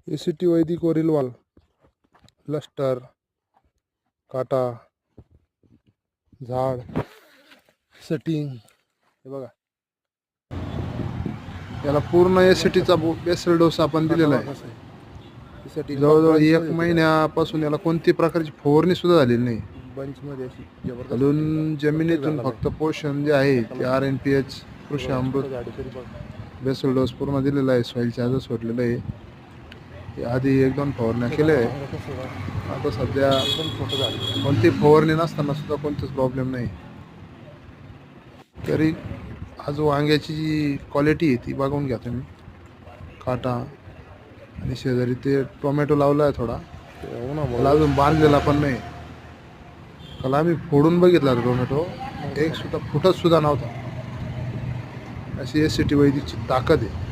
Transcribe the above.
ACT वैदिक वरील वाल लस्टर काटा झाड सेटिंग हे बघा, याला पूर्ण एसीटीचा बेसल डोस आपण दिलेला आहे. जवळजवळ 1 महिन्यापासून याला कोणती प्रकारची फवारणी सुद्धा झालेली नाही. अजून जमिनीतून फक्त पोषण जे आहे ते RNPH कृषी अमृत बेसल डोस पूर्ण दिलेला आहे. सॉइल चार्जर सोडलेलं आहे. आधी 1-2 फवारण्या केल्या आहे. आता सध्या कोणती फवारणी नसताना सुद्धा कोणताच प्रॉब्लेम नाही. तरी आज वांग्याची जी क्वालिटी आहे ती बघून घ्या तुम्ही. काटा आणि शेजारी ते टोमॅटो लावला आहे थोडा, त्याला अजून बांधलेला पण नाही. काल आम्ही फोडून बघितला टोमॅटो, एक सुद्धा फुटत सुद्धा नव्हता. अशी ACT वैदिकची ताकद आहे.